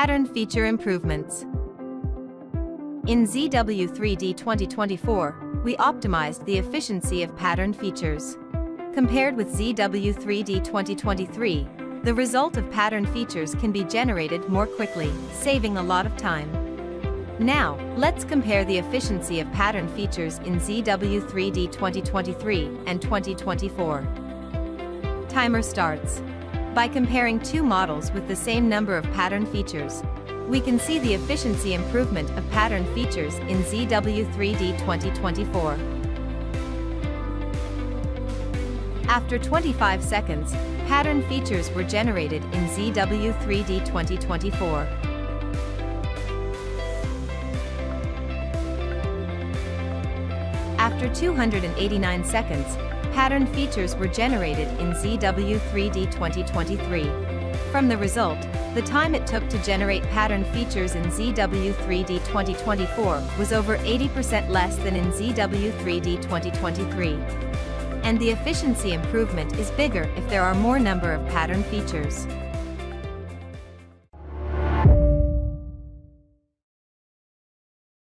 Pattern feature improvements. In ZW3D 2024, we optimized the efficiency of pattern features. Compared with ZW3D 2023, the result of pattern features can be generated more quickly, saving a lot of time. Now, let's compare the efficiency of pattern features in ZW3D 2023 and 2024. Timer starts. By comparing two models with the same number of pattern features, we can see the efficiency improvement of pattern features in ZW3D 2024. After 25 seconds, pattern features were generated in ZW3D 2024. After 289 seconds, pattern features were generated in ZW3D 2023. From the result, the time it took to generate pattern features in ZW3D 2024 was over 80% less than in ZW3D 2023. And the efficiency improvement is bigger if there are more number of pattern features.